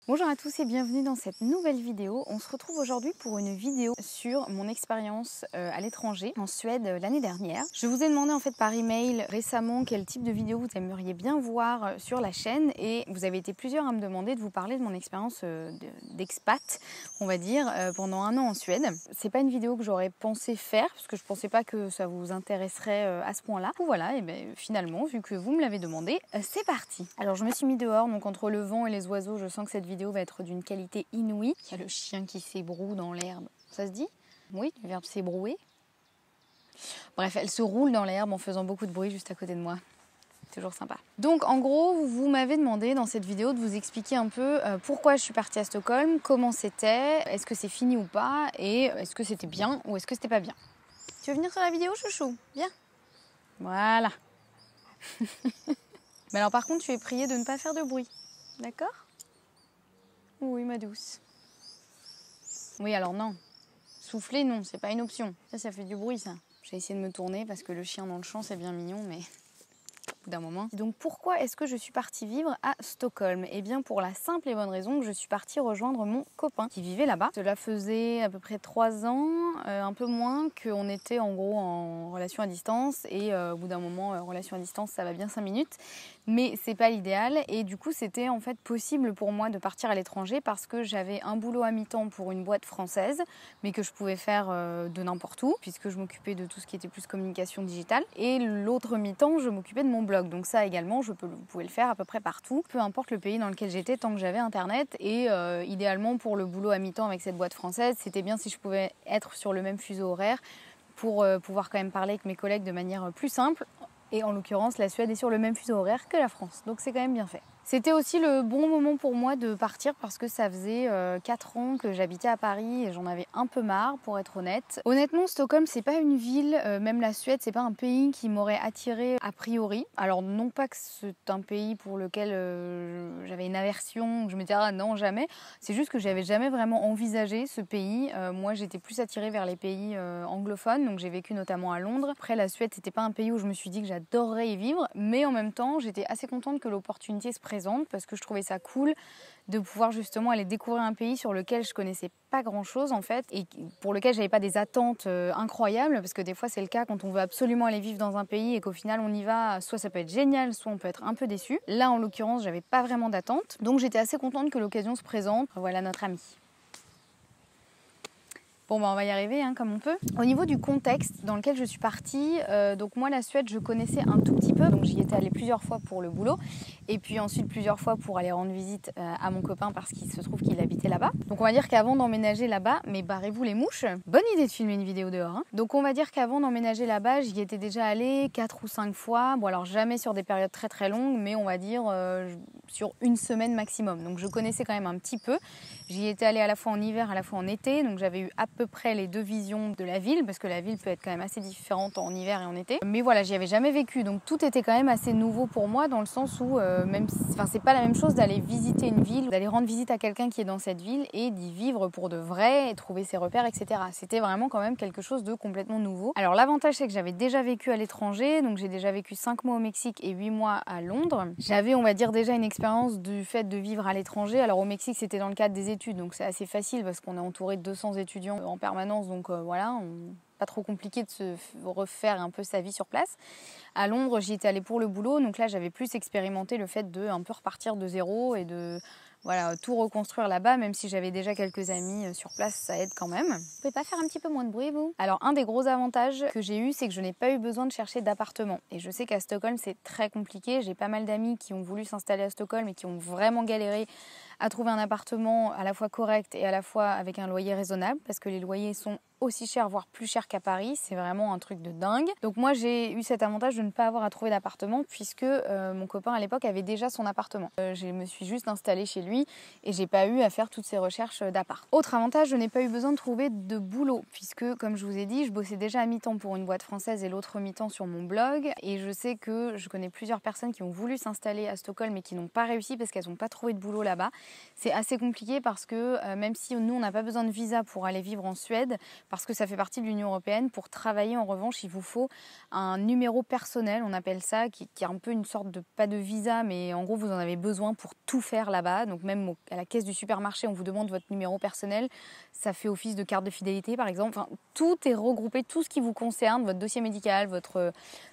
Bonjour à tous et bienvenue dans cette nouvelle vidéo. On se retrouve aujourd'hui pour une vidéo sur mon expérience à l'étranger, en Suède l'année dernière. Je vous ai demandé en fait par email récemment quel type de vidéo vous aimeriez bien voir sur la chaîne et vous avez été plusieurs à me demander de vous parler de mon expérience d'expat, on va dire, pendant 1 an en Suède. C'est pas une vidéo que j'aurais pensé faire parce que je pensais pas que ça vous intéresserait à ce point-là. Voilà, et bien finalement, vu que vous me l'avez demandé, c'est parti. Alors je me suis mis dehors, donc entre le vent et les oiseaux, je sens que cette vidéo va être d'une qualité inouïe. Il y a le chien qui s'ébroue dans l'herbe. Ça se dit? Oui, le verbe s'ébrouer. Bref, elle se roule dans l'herbe en faisant beaucoup de bruit juste à côté de moi. Toujours sympa. Donc en gros, vous m'avez demandé dans cette vidéo de vous expliquer un peu pourquoi je suis partie à Stockholm, comment c'était, est-ce que c'est fini ou pas, et est-ce que c'était bien ou est-ce que c'était pas bien. Tu veux venir sur la vidéo, chouchou? Viens. Voilà. Mais alors par contre, tu es priée de ne pas faire de bruit. D'accord? Oui, ma douce. Oui, alors non. Souffler, non, c'est pas une option. Ça fait du bruit, ça. J'ai essayé de me tourner parce que le chien dans le champ, c'est bien mignon, mais d'un moment. Donc pourquoi est-ce que je suis partie vivre à Stockholm? Eh bien pour la simple et bonne raison que je suis partie rejoindre mon copain qui vivait là-bas. Cela faisait à peu près 3 ans, un peu moins, qu'on était en gros en relation à distance et au bout d'un moment, relation à distance ça va bien 5 minutes, mais c'est pas l'idéal et du coup c'était en fait possible pour moi de partir à l'étranger parce que j'avais un boulot à mi-temps pour une boîte française mais que je pouvais faire de n'importe où puisque je m'occupais de tout ce qui était plus communication digitale et l'autre mi-temps je m'occupais de mon blog. Donc ça également, vous pouvez le faire à peu près partout, peu importe le pays dans lequel j'étais tant que j'avais internet. Et idéalement pour le boulot à mi-temps avec cette boîte française, c'était bien si je pouvais être sur le même fuseau horaire pour pouvoir quand même parler avec mes collègues de manière plus simple. Et en l'occurrence, la Suède est sur le même fuseau horaire que la France, donc c'est quand même bien fait. C'était aussi le bon moment pour moi de partir parce que ça faisait 4 ans que j'habitais à Paris et j'en avais un peu marre pour être honnête. Honnêtement, Stockholm c'est pas une ville, même la Suède c'est pas un pays qui m'aurait attirée a priori. Alors non pas que c'est un pays pour lequel j'avais une aversion, que je me disais ah non jamais, c'est juste que j'avais jamais vraiment envisagé ce pays. Moi j'étais plus attirée vers les pays anglophones, donc j'ai vécu notamment à Londres. Après la Suède c'était pas un pays où je me suis dit que j'adorerais y vivre, mais en même temps j'étais assez contente que l'opportunité se présente parce que je trouvais ça cool de pouvoir justement aller découvrir un pays sur lequel je connaissais pas grand chose en fait et pour lequel j'avais pas des attentes incroyables parce que des fois c'est le cas quand on veut absolument aller vivre dans un pays et qu'au final on y va, soit ça peut être génial, soit on peut être un peu déçu. Là en l'occurrence j'avais pas vraiment d'attente donc j'étais assez contente que l'occasion se présente. Voilà notre ami. Bon bah on va y arriver hein, comme on peut. Au niveau du contexte dans lequel je suis partie, donc moi la Suède je connaissais un tout petit peu, donc j'y étais allée plusieurs fois pour le boulot et puis ensuite plusieurs fois pour aller rendre visite à mon copain parce qu'il se trouve qu'il habitait là-bas. Donc on va dire qu'avant d'emménager là-bas, mais barrez-vous les mouches, bonne idée de filmer une vidéo dehors. Hein. Donc on va dire qu'avant d'emménager là-bas, j'y étais déjà allée 4 ou 5 fois, bon alors jamais sur des périodes très très longues, mais on va dire sur 1 semaine maximum. Donc je connaissais quand même un petit peu. J'y étais allée à la fois en hiver, à la fois en été, donc j'avais eu à peu près les deux visions de la ville, parce que la ville peut être quand même assez différente en hiver et en été. Mais voilà, j'y avais jamais vécu, donc tout était quand même assez nouveau pour moi, dans le sens où même si, c'est pas la même chose d'aller visiter une ville, d'aller rendre visite à quelqu'un qui est dans cette ville et d'y vivre pour de vrai, et trouver ses repères, etc. C'était vraiment quand même quelque chose de complètement nouveau. Alors l'avantage c'est que j'avais déjà vécu à l'étranger, donc j'ai déjà vécu 5 mois au Mexique et 8 mois à Londres. J'avais, on va dire, déjà une expérience du fait de vivre à l'étranger. Alors au Mexique c'était dans le cadre des études, donc c'est assez facile parce qu'on est entouré de 200 étudiants en permanence, donc voilà, pas trop compliqué de se refaire un peu sa vie sur place. À Londres, j'y étais allée pour le boulot, donc là j'avais plus expérimenté le fait de un peu repartir de zéro et de voilà, tout reconstruire là-bas, même si j'avais déjà quelques amis sur place, ça aide quand même. Vous pouvez pas faire un petit peu moins de bruit, vous? Alors, un des gros avantages que j'ai eu, c'est que je n'ai pas eu besoin de chercher d'appartement. Et je sais qu'à Stockholm, c'est très compliqué. J'ai pas mal d'amis qui ont voulu s'installer à Stockholm et qui ont vraiment galéré à trouver un appartement à la fois correct et à la fois avec un loyer raisonnable, parce que les loyers sont aussi chers, voire plus chers qu'à Paris. C'est vraiment un truc de dingue. Donc moi, j'ai eu cet avantage de ne pas avoir à trouver d'appartement, puisque mon copain à l'époque avait déjà son appartement. Je me suis juste installée chez lui et j'ai pas eu à faire toutes ces recherches d'appart. Autre avantage, je n'ai pas eu besoin de trouver de boulot, puisque comme je vous ai dit, je bossais déjà à mi-temps pour une boîte française et l'autre mi-temps sur mon blog. Et je sais que je connais plusieurs personnes qui ont voulu s'installer à Stockholm et qui n'ont pas réussi parce qu'elles n'ont pas trouvé de boulot là-bas. C'est assez compliqué parce que même si nous, on n'a pas besoin de visa pour aller vivre en Suède, parce que ça fait partie de l'Union européenne. Pour travailler, en revanche, il vous faut un numéro personnel, on appelle ça, qui est un peu une sorte de, pas de visa, mais en gros, vous en avez besoin pour tout faire là-bas. Donc même à la caisse du supermarché, on vous demande votre numéro personnel. Ça fait office de carte de fidélité, par exemple. Enfin, tout est regroupé, tout ce qui vous concerne, votre dossier médical, votre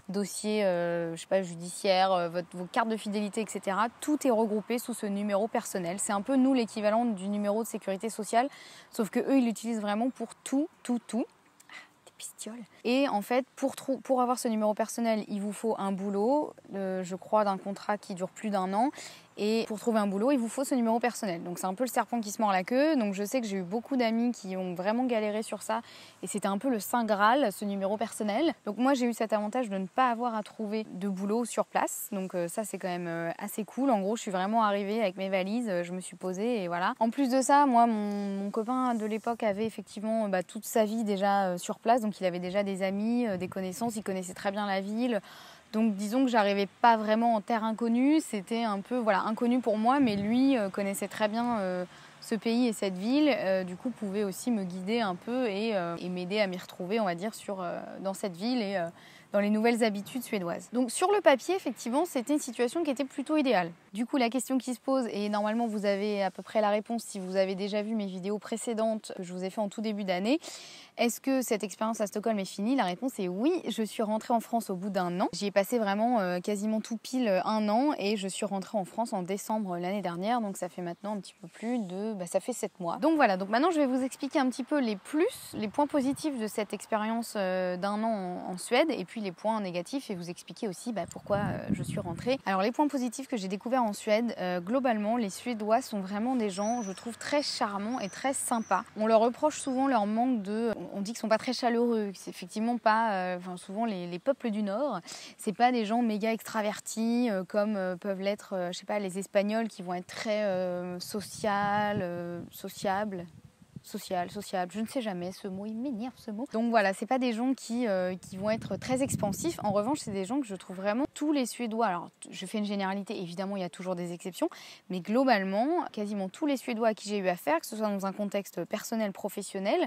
dossier je sais pas, judiciaire, vos cartes de fidélité, etc. Tout est regroupé sous ce numéro personnel. C'est un peu, nous, l'équivalent du numéro de sécurité sociale, sauf que eux, ils l'utilisent vraiment pour tout. Des pistioles. Et en fait, pour avoir ce numéro personnel, il vous faut un boulot, je crois, d'un contrat qui dure plus d'1 an. Et pour trouver un boulot, il vous faut ce numéro personnel. Donc c'est un peu le serpent qui se mord la queue. Donc je sais que j'ai eu beaucoup d'amis qui ont vraiment galéré sur ça. Et c'était un peu le saint graal, ce numéro personnel. Donc moi, j'ai eu cet avantage de ne pas avoir à trouver de boulot sur place. Donc ça, c'est quand même assez cool. En gros, je suis vraiment arrivée avec mes valises, je me suis posée et voilà. En plus de ça, moi, mon copain de l'époque avait effectivement toute sa vie déjà sur place. Donc il avait déjà des amis, des connaissances. Il connaissait très bien la ville. Donc disons que j'arrivais pas vraiment en terre inconnue, c'était un peu inconnu pour moi, mais lui connaissait très bien ce pays et cette ville, du coup pouvait aussi me guider un peu et m'aider à m'y retrouver, on va dire, dans cette ville et dans les nouvelles habitudes suédoises. Donc sur le papier, effectivement, c'était une situation qui était plutôt idéale. Du coup, la question qui se pose, et normalement vous avez à peu près la réponse si vous avez déjà vu mes vidéos précédentes que je vous ai fait en tout début d'année, est-ce que cette expérience à Stockholm est finie? La réponse est oui. Je suis rentrée en France au bout d'1 an. J'y ai passé vraiment quasiment tout pile 1 an et je suis rentrée en France en décembre l'année dernière. Donc ça fait maintenant un petit peu plus de... ça fait 7 mois. Donc voilà, donc maintenant je vais vous expliquer un petit peu les points positifs de cette expérience d'1 an en Suède et puis les points négatifs et vous expliquer aussi pourquoi je suis rentrée. Alors les points positifs que j'ai découverts en Suède, globalement les Suédois sont vraiment des gens, je trouve, très charmants et très sympas. On leur reproche souvent leur manque de... On dit qu'ils sont pas très chaleureux, c'est effectivement pas... souvent les peuples du Nord, c'est pas des gens méga extravertis comme peuvent l'être, je sais pas, les Espagnols qui vont être très sociables, je ne sais jamais ce mot, il m'énerve ce mot. Donc voilà, c'est pas des gens qui vont être très expansifs. En revanche, c'est des gens que je trouve vraiment, tous les Suédois, alors je fais une généralité, évidemment il y a toujours des exceptions, mais globalement, quasiment tous les Suédois à qui j'ai eu affaire, que ce soit dans un contexte personnel, professionnel,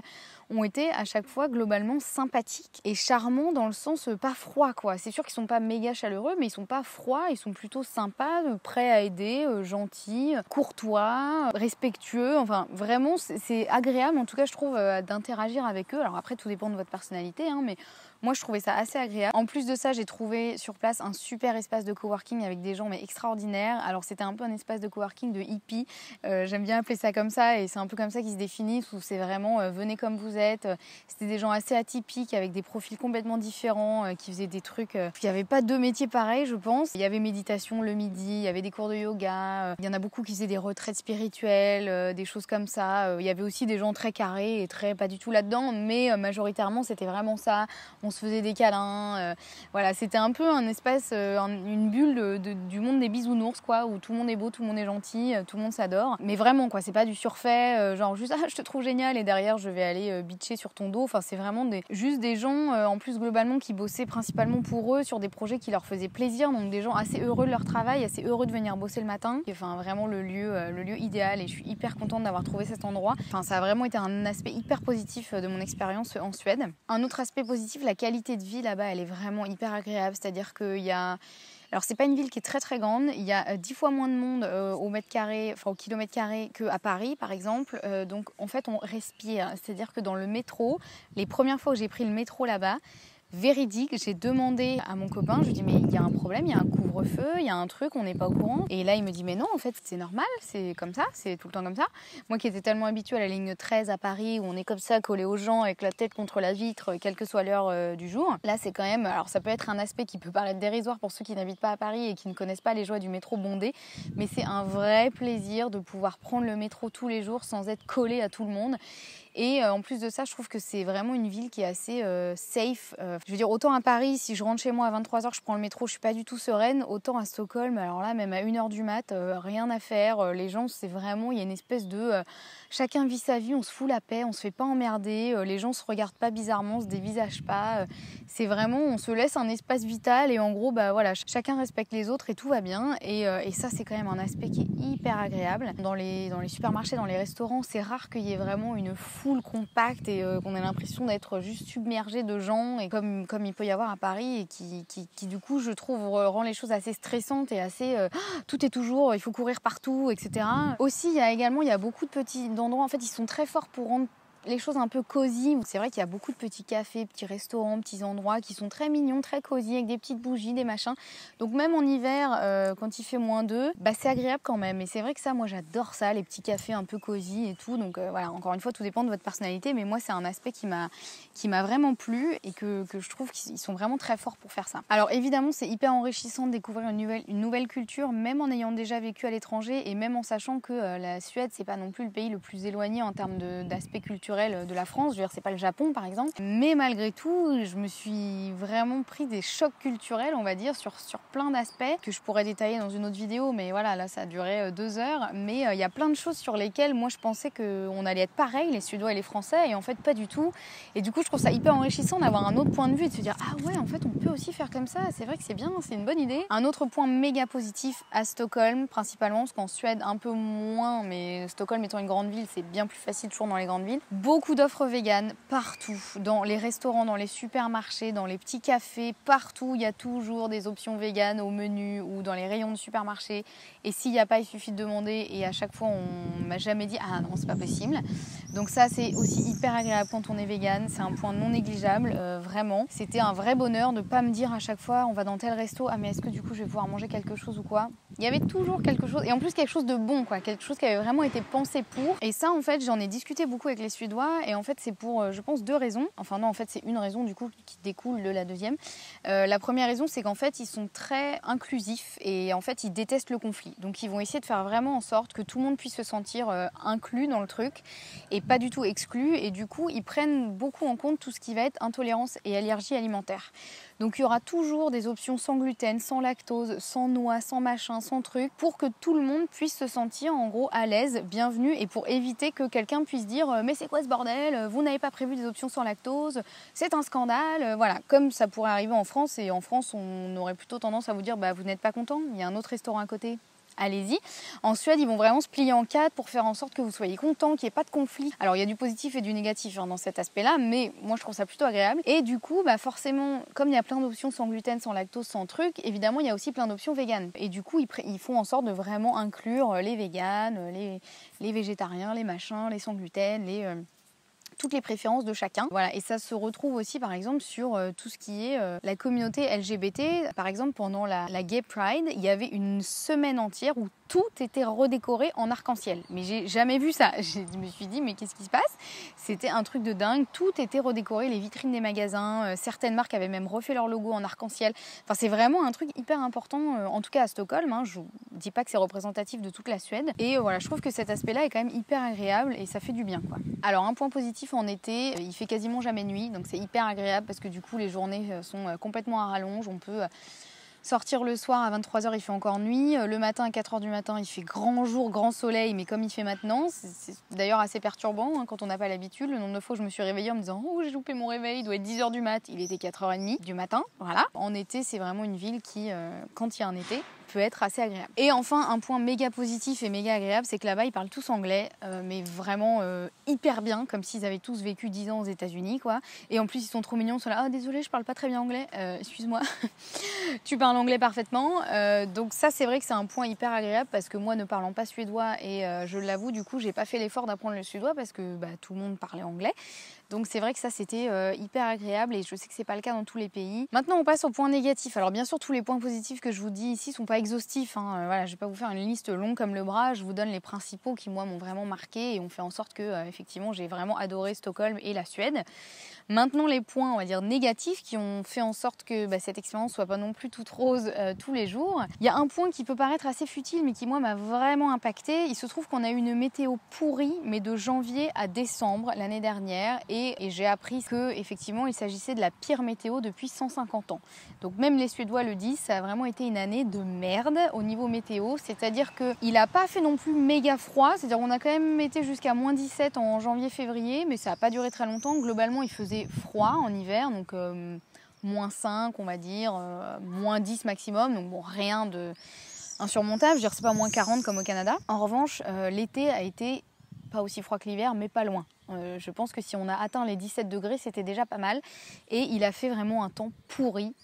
ont été à chaque fois globalement sympathiques et charmants dans le sens pas froid quoi. C'est sûr qu'ils sont pas méga chaleureux, mais ils sont pas froids, ils sont plutôt sympas, prêts à aider, gentils, courtois, respectueux, enfin vraiment c'est agréable en tout cas je trouve d'interagir avec eux. Alors après tout dépend de votre personnalité mais moi je trouvais ça assez agréable. En plus de ça, j'ai trouvé sur place un super espace de coworking avec des gens extraordinaires. Alors c'était un peu un espace de coworking de hippie, j'aime bien appeler ça comme ça et c'est un peu comme ça qu'ils se définissent, où c'est vraiment venez comme vous êtes. C'était des gens assez atypiques avec des profils complètement différents qui faisaient des trucs. Il n'y avait pas 2 métiers pareils je pense. Il y avait méditation le midi, il y avait des cours de yoga, il y en a beaucoup qui faisaient des retraites spirituelles, des choses comme ça. Il y avait aussi des gens très carrés et très pas du tout là-dedans, mais majoritairement c'était vraiment ça. On se faisait des câlins, voilà, c'était un peu un espace, une bulle du monde des bisounours quoi, où tout le monde est beau, tout le monde est gentil, tout le monde s'adore. Mais vraiment quoi, c'est pas du surfait, genre juste je te trouve génial et derrière je vais aller bitcher sur ton dos. Enfin c'est vraiment juste des gens en plus globalement qui bossaient principalement pour eux sur des projets qui leur faisaient plaisir, donc des gens assez heureux de leur travail, assez heureux de venir bosser le matin. Enfin vraiment le lieu idéal et je suis hyper contente d'avoir trouvé cet endroit. Enfin ça a vraiment été un aspect hyper positif de mon expérience en Suède. Un autre aspect positif, la qualité de vie là-bas, elle est vraiment hyper agréable. C'est-à-dire qu'il y a... Alors, c'est pas une ville qui est très très grande. Il y a 10 fois moins de monde au mètre carré, enfin au kilomètre carré qu'à Paris, par exemple. Donc, en fait, on respire. C'est-à-dire que dans le métro, les premières fois que j'ai pris le métro là-bas, véridique, j'ai demandé à mon copain, je lui dis mais il y a un problème, il y a un couvre-feu, il y a un truc, on n'est pas au courant. Et là il me dit mais non en fait c'est normal, c'est comme ça, c'est tout le temps comme ça. Moi qui étais tellement habituée à la ligne 13 à Paris où on est comme ça collé aux gens avec la tête contre la vitre quelle que soit l'heure du jour. Là c'est quand même, alors ça peut être un aspect qui peut paraître dérisoire pour ceux qui n'habitent pas à Paris et qui ne connaissent pas les joies du métro bondé, mais c'est un vrai plaisir de pouvoir prendre le métro tous les jours sans être collé à tout le monde. Et en plus de ça, je trouve que c'est vraiment une ville qui est assez safe. Je veux dire, autant à Paris, si je rentre chez moi à 23h, je prends le métro, je suis pas du tout sereine. Autant à Stockholm, alors là, même à 1h du mat, rien à faire. Les gens, c'est vraiment, il y a une espèce de... chacun vit sa vie, on se fout la paix, on se fait pas emmerder. Les gens se regardent pas bizarrement, se dévisagent pas. C'est vraiment, on se laisse un espace vital et en gros, bah voilà, chacun respecte les autres et tout va bien. Et ça, c'est quand même un aspect qui est hyper agréable. Dans les supermarchés, dans les restaurants, c'est rare qu'il y ait vraiment une foule compacte et qu'on ait l'impression d'être juste submergé de gens et comme il peut y avoir à Paris et qui du coup, je trouve, rend les choses assez stressantes et assez... tout est toujours, il faut courir partout, etc. Aussi, il y a beaucoup de petits endroits, en fait, ils sont très forts pour rendre les choses un peu cosy. C'est vrai qu'il y a beaucoup de petits cafés, petits restaurants, petits endroits qui sont très mignons, très cosy, avec des petites bougies, des machins. Donc même en hiver, quand il fait -2, bah, c'est agréable quand même. Et c'est vrai que ça, moi j'adore ça, les petits cafés un peu cosy et tout. Donc voilà, encore une fois, tout dépend de votre personnalité. Mais moi, c'est un aspect qui m'a vraiment plu et que je trouve qu'ils sont vraiment très forts pour faire ça. Alors évidemment, c'est hyper enrichissant de découvrir une nouvelle culture, même en ayant déjà vécu à l'étranger et même en sachant que la Suède, c'est pas non plus le pays le plus éloigné en termes d'aspect culturel de la France, je veux dire, c'est pas le Japon par exemple, mais malgré tout, je me suis vraiment pris des chocs culturels, on va dire, sur plein d'aspects que je pourrais détailler dans une autre vidéo, mais voilà, là ça a duré 2 heures, mais il y a plein de choses sur lesquelles moi je pensais qu'on allait être pareil, les Suédois et les Français, et en fait pas du tout, et du coup je trouve ça hyper enrichissant d'avoir un autre point de vue et de se dire, ah ouais, en fait on peut aussi faire comme ça, c'est vrai que c'est bien, c'est une bonne idée. Un autre point méga positif à Stockholm, principalement, parce qu'en Suède un peu moins, mais Stockholm étant une grande ville, c'est bien plus facile toujours dans les grandes villes. Beaucoup d'offres véganes partout, dans les restaurants, dans les supermarchés, dans les petits cafés, partout il y a toujours des options véganes au menu ou dans les rayons de supermarché. Et s'il n'y a pas, il suffit de demander et à chaque fois on m'a jamais dit ah non c'est pas possible. Donc ça c'est aussi hyper agréable quand on est végane, c'est un point non négligeable, vraiment. C'était un vrai bonheur de pas me dire à chaque fois on va dans tel resto, ah mais est-ce que du coup je vais pouvoir manger quelque chose ou quoi. Il y avait toujours quelque chose, et en plus quelque chose de bon, quoi, quelque chose qui avait vraiment été pensé pour. Et ça, en fait, j'en ai discuté beaucoup avec les Suédois, et en fait, c'est pour, je pense, 2 raisons. Enfin non, en fait, c'est une raison, du coup, qui découle de la deuxième. La première raison, c'est qu'en fait, ils sont très inclusifs, et en fait, ils détestent le conflit. Donc, ils vont essayer de faire vraiment en sorte que tout le monde puisse se sentir inclus dans le truc, et pas du tout exclu. Et du coup, ils prennent beaucoup en compte tout ce qui va être intolérance et allergie alimentaire. Donc il y aura toujours des options sans gluten, sans lactose, sans noix, sans machin, sans truc, pour que tout le monde puisse se sentir en gros à l'aise, bienvenu, et pour éviter que quelqu'un puisse dire mais c'est quoi ce bordel, vous n'avez pas prévu des options sans lactose, c'est un scandale, voilà, comme ça pourrait arriver en France, et en France on aurait plutôt tendance à vous dire bah vous n'êtes pas content, il y a un autre restaurant à côté. Allez-y. En Suède, ils vont vraiment se plier en 4 pour faire en sorte que vous soyez content, qu'il n'y ait pas de conflit. Alors, il y a du positif et du négatif dans cet aspect-là, mais moi, je trouve ça plutôt agréable. Et du coup, bah, forcément, comme il y a plein d'options sans gluten, sans lactose, sans truc, évidemment, il y a aussi plein d'options véganes. Et du coup, ils font en sorte de vraiment inclure les véganes, les végétariens, les machins, les sans gluten, toutes les préférences de chacun. Voilà, et ça se retrouve aussi par exemple sur tout ce qui est la communauté LGBT. Par exemple, pendant la Gay Pride, il y avait une semaine entière où tout était redécoré en arc-en-ciel. Mais j'ai jamais vu ça. Je me suis dit, mais qu'est-ce qui se passe? C'était un truc de dingue. Tout était redécoré, les vitrines des magasins. Certaines marques avaient même refait leur logo en arc-en-ciel. Enfin, c'est vraiment un truc hyper important, en tout cas à Stockholm. Hein. Je ne dis pas que c'est représentatif de toute la Suède. Et voilà, je trouve que cet aspect-là est quand même hyper agréable et ça fait du bien, quoi. Alors, un point positif en été, il fait quasiment jamais nuit. Donc, c'est hyper agréable parce que du coup, les journées sont complètement à rallonge. On peut sortir le soir à 23h, il fait encore nuit. Le matin à 4h du matin, il fait grand jour, grand soleil, mais comme il fait maintenant, c'est d'ailleurs assez perturbant hein, quand on n'a pas l'habitude. Le nombre de fois où je me suis réveillée en me disant « Oh, j'ai loupé mon réveil, il doit être 10h du mat », il était 4h30 du matin. Voilà. En été, c'est vraiment une ville qui, quand il y a un été, peut être assez agréable. Et enfin, un point méga positif et méga agréable, c'est que là-bas, ils parlent tous anglais, mais vraiment hyper bien, comme s'ils avaient tous vécu 10 ans aux États-Unis, quoi. Et en plus, ils sont trop mignons, ils sont là « Ah, désolé, je parle pas très bien anglais. Excuse-moi, tu parles anglais parfaitement. » Donc ça, c'est vrai que c'est un point hyper agréable parce que moi, ne parlant pas suédois, et je l'avoue, du coup, j'ai pas fait l'effort d'apprendre le suédois parce que tout le monde parlait anglais. Donc c'est vrai que ça c'était hyper agréable et je sais que c'est pas le cas dans tous les pays. Maintenant on passe au point négatif. Alors bien sûr tous les points positifs que je vous dis ici sont pas pas exhaustif, hein. Voilà, je vais pas vous faire une liste longue comme le bras, je vous donne les principaux qui moi m'ont vraiment marqué et ont fait en sorte que effectivement j'ai vraiment adoré Stockholm et la Suède. Maintenant les points, on va dire négatifs, qui ont fait en sorte que cette expérience soit pas non plus toute rose tous les jours. Il y a un point qui peut paraître assez futile mais qui moi m'a vraiment impacté. Il se trouve qu'on a eu une météo pourrie mais de janvier à décembre l'année dernière et j'ai appris que effectivement il s'agissait de la pire météo depuis 150 ans. Donc même les Suédois le disent, ça a vraiment été une année de merde au niveau météo, c'est-à-dire qu'il n'a pas fait non plus méga froid, c'est-à-dire on a quand même été jusqu'à moins 17 en janvier-février, mais ça n'a pas duré très longtemps. Globalement il faisait froid en hiver, donc moins 5 on va dire, moins 10 maximum, donc bon rien de insurmontable, je veux dire c'est pas moins 40 comme au Canada. En revanche l'été a été pas aussi froid que l'hiver mais pas loin. Je pense que si on a atteint les 17 degrés c'était déjà pas mal et il a fait vraiment un temps pourri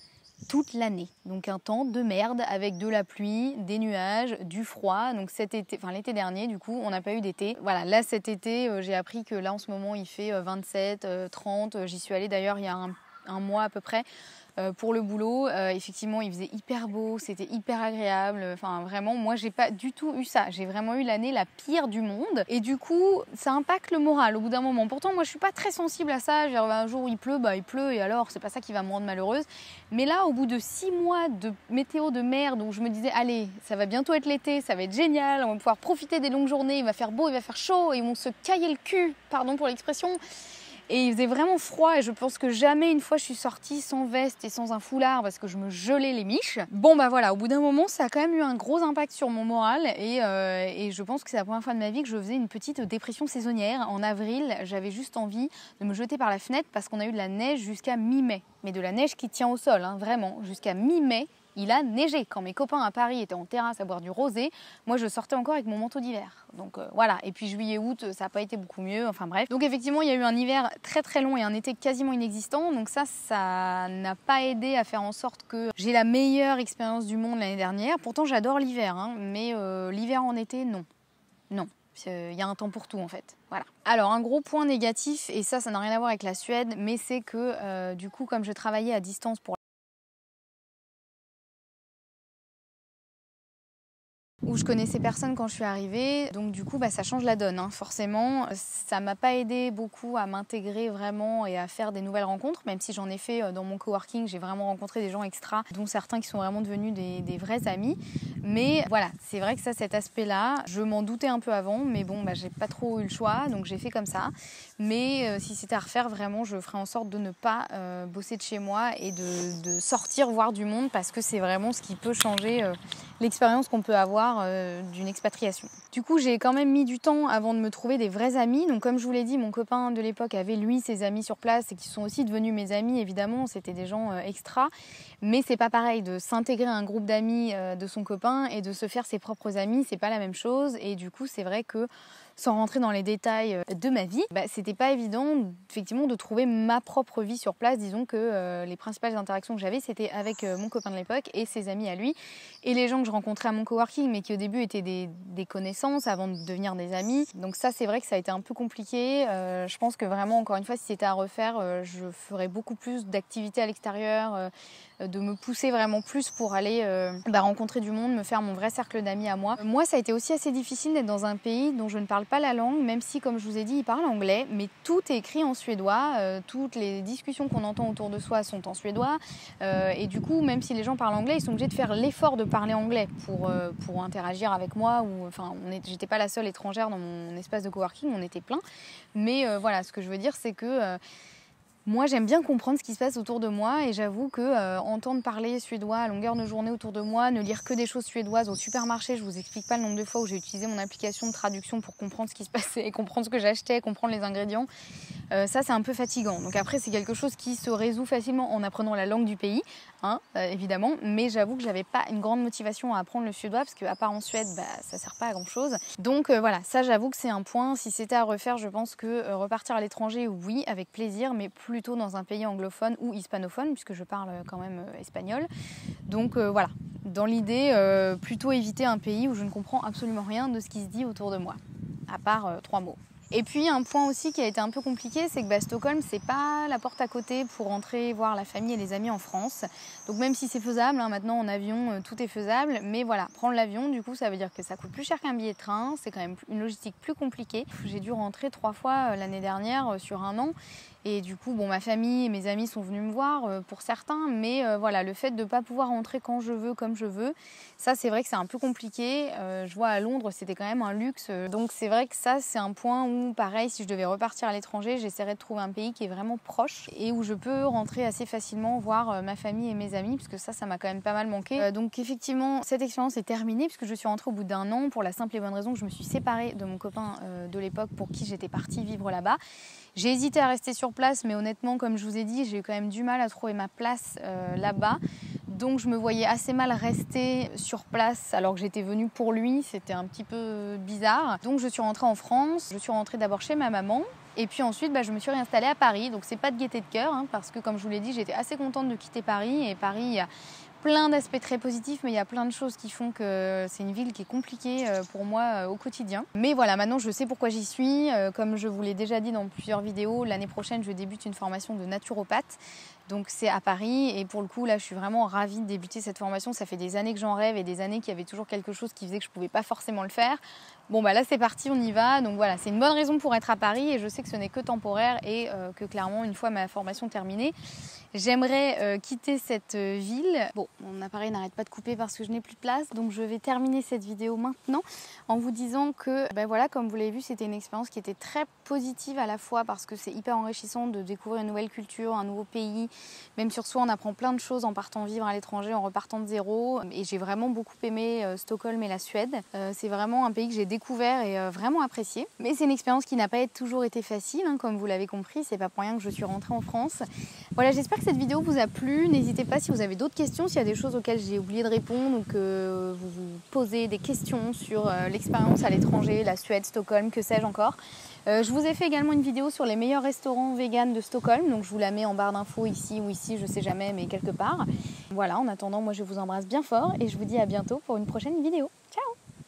toute l'année, donc un temps de merde avec de la pluie, des nuages, du froid. Donc cet été, enfin l'été dernier du coup on n'a pas eu d'été. Voilà, là cet été j'ai appris que là en ce moment il fait 27, 30, j'y suis allée d'ailleurs il y a un mois à peu près pour le boulot. Effectivement il faisait hyper beau, c'était hyper agréable, enfin vraiment moi j'ai pas du tout eu ça, j'ai vraiment eu l'année la pire du monde et du coup ça impacte le moral au bout d'un moment. Pourtant moi je suis pas très sensible à ça, je veux dire, un jour il pleut, il pleut et alors c'est pas ça qui va me rendre malheureuse, mais là au bout de 6 mois de météo de merde où je me disais allez ça va bientôt être l'été, ça va être génial, on va pouvoir profiter des longues journées, il va faire beau, il va faire chaud et ils vont se cailler le cul, pardon pour l'expression. Et il faisait vraiment froid et je pense que jamais une fois je suis sortie sans veste et sans un foulard parce que je me gelais les miches. Bon voilà, au bout d'un moment ça a quand même eu un gros impact sur mon moral et je pense que c'est la première fois de ma vie que je faisais une petite dépression saisonnière. En avril, j'avais juste envie de me jeter par la fenêtre parce qu'on a eu de la neige jusqu'à mi-mai. Mais de la neige qui tient au sol, hein, vraiment, jusqu'à mi-mai. Il a neigé. Quand mes copains à Paris étaient en terrasse à boire du rosé, moi je sortais encore avec mon manteau d'hiver. Donc voilà. Et puis juillet-août, ça n'a pas été beaucoup mieux. Enfin bref. Donc effectivement, il y a eu un hiver très très long et un été quasiment inexistant. Donc ça n'a pas aidé à faire en sorte que j'ai la meilleure expérience du monde l'année dernière. Pourtant, j'adore l'hiver, hein, mais l'hiver en été, non. Non. Il y a un temps pour tout en fait. Voilà. Alors un gros point négatif, et ça n'a rien à voir avec la Suède, mais c'est que du coup, comme je travaillais à distance pour où je connaissais personne quand je suis arrivée, donc du coup ça change la donne, hein. Forcément ça m'a pas aidé beaucoup à m'intégrer vraiment et à faire des nouvelles rencontres, même si j'en ai fait dans mon coworking, j'ai vraiment rencontré des gens extra, dont certains qui sont vraiment devenus des vrais amis, mais voilà, c'est vrai que ça, cet aspect là, je m'en doutais un peu avant, mais bon j'ai pas trop eu le choix, donc j'ai fait comme ça, mais si c'était à refaire, vraiment je ferais en sorte de ne pas bosser de chez moi et de sortir voir du monde, parce que c'est vraiment ce qui peut changer l'expérience qu'on peut avoir d'une expatriation. Du coup, j'ai quand même mis du temps avant de me trouver des vrais amis. Donc comme je vous l'ai dit, mon copain de l'époque avait lui ses amis sur place et qui sont aussi devenus mes amis, évidemment, c'était des gens extra. Mais c'est pas pareil de s'intégrer à un groupe d'amis de son copain et de se faire ses propres amis, c'est pas la même chose. Et du coup, c'est vrai que sans rentrer dans les détails de ma vie, c'était pas évident effectivement de trouver ma propre vie sur place. Disons que les principales interactions que j'avais, c'était avec mon copain de l'époque et ses amis à lui, et les gens que je rencontrais à mon coworking, mais qui au début étaient des connaissances avant de devenir des amis. Donc ça, c'est vrai que ça a été un peu compliqué. Je pense que vraiment, encore une fois, si c'était à refaire, je ferais beaucoup plus d'activités à l'extérieur, de me pousser vraiment plus pour aller rencontrer du monde, me faire mon vrai cercle d'amis à moi. Moi, ça a été aussi assez difficile d'être dans un pays dont je ne parle pas la langue, même si, comme je vous ai dit, ils parlent anglais, mais tout est écrit en suédois. Toutes les discussions qu'on entend autour de soi sont en suédois. Et du coup, même si les gens parlent anglais, ils sont obligés de faire l'effort de parler anglais pour interagir avec moi. J'étais pas la seule étrangère dans mon espace de coworking, on était plein. Mais voilà, ce que je veux dire, c'est que moi, j'aime bien comprendre ce qui se passe autour de moi, et j'avoue que entendre parler suédois à longueur de journée autour de moi, ne lire que des choses suédoises au supermarché, je vous explique pas le nombre de fois où j'ai utilisé mon application de traduction pour comprendre ce qui se passait, comprendre ce que j'achetais, comprendre les ingrédients. Ça, c'est un peu fatigant. Donc après, c'est quelque chose qui se résout facilement en apprenant la langue du pays, hein, évidemment. Mais j'avoue que j'avais pas une grande motivation à apprendre le suédois, parce qu'à part en Suède, ça sert pas à grand chose. Donc voilà, ça, j'avoue que c'est un point. Si c'était à refaire, je pense que repartir à l'étranger, oui, avec plaisir, mais plutôt dans un pays anglophone ou hispanophone, puisque je parle quand même espagnol. Donc voilà, dans l'idée, plutôt éviter un pays où je ne comprends absolument rien de ce qui se dit autour de moi, à part 3 mots. Et puis un point aussi qui a été un peu compliqué, c'est que Stockholm, c'est pas la porte à côté pour rentrer voir la famille et les amis en France. Donc même si c'est faisable, hein, maintenant en avion tout est faisable, mais voilà, prendre l'avion du coup ça veut dire que ça coûte plus cher qu'un billet de train, c'est quand même une logistique plus compliquée. J'ai dû rentrer 3 fois l'année dernière sur un an. Et du coup, bon, ma famille et mes amis sont venus me voir pour certains, mais voilà, le fait de ne pas pouvoir rentrer quand je veux, comme je veux, ça c'est vrai que c'est un peu compliqué. Je vois à Londres, c'était quand même un luxe. Donc c'est vrai que ça, c'est un point où, pareil, si je devais repartir à l'étranger, j'essaierais de trouver un pays qui est vraiment proche et où je peux rentrer assez facilement voir ma famille et mes amis, parce que ça m'a quand même pas mal manqué. Donc effectivement, cette expérience est terminée, puisque je suis rentrée au bout d'1 an, pour la simple et bonne raison que je me suis séparée de mon copain de l'époque pour qui j'étais partie vivre là-bas. J'ai hésité à rester sur place, mais honnêtement, comme je vous ai dit, j'ai eu quand même du mal à trouver ma place là-bas. Donc je me voyais assez mal rester sur place alors que j'étais venue pour lui. C'était un petit peu bizarre. Donc je suis rentrée en France. Je suis rentrée d'abord chez ma maman. Et puis ensuite, je me suis réinstallée à Paris. Donc c'est pas de gaieté de cœur, hein, parce que comme je vous l'ai dit, j'étais assez contente de quitter Paris. Et Paris, il y a plein d'aspects très positifs, mais il y a plein de choses qui font que c'est une ville qui est compliquée pour moi au quotidien. Mais voilà, maintenant je sais pourquoi j'y suis. Comme je vous l'ai déjà dit dans plusieurs vidéos, l'année prochaine je débute une formation de naturopathe. Donc c'est à Paris et pour le coup là je suis vraiment ravie de débuter cette formation. Ça fait des années que j'en rêve et des années qu'il y avait toujours quelque chose qui faisait que je ne pouvais pas forcément le faire. Bon là c'est parti, on y va. Donc voilà, c'est une bonne raison pour être à Paris et je sais que ce n'est que temporaire et que clairement une fois ma formation terminée, j'aimerais quitter cette ville. Bon, mon appareil n'arrête pas de couper parce que je n'ai plus de place, donc je vais terminer cette vidéo maintenant en vous disant que voilà, comme vous l'avez vu, c'était une expérience qui était très positive à la fois parce que c'est hyper enrichissant de découvrir une nouvelle culture, un nouveau pays. Même sur soi, on apprend plein de choses en partant vivre à l'étranger, en repartant de zéro. Et j'ai vraiment beaucoup aimé Stockholm et la Suède. C'est vraiment un pays que j'ai découvert et vraiment apprécié. Mais c'est une expérience qui n'a pas toujours été facile, hein, comme vous l'avez compris. C'est pas pour rien que je suis rentrée en France. Voilà, j'espère que cette vidéo vous a plu. N'hésitez pas si vous avez d'autres questions, s'il y a des choses auxquelles j'ai oublié de répondre ou que vous vous posez des questions sur l'expérience à l'étranger, la Suède, Stockholm, que sais-je encore. Je vous ai fait également une vidéo sur les meilleurs restaurants véganes de Stockholm, donc je vous la mets en barre d'infos ici ou ici, je sais jamais, mais quelque part. Voilà, en attendant, moi je vous embrasse bien fort et je vous dis à bientôt pour une prochaine vidéo. Ciao!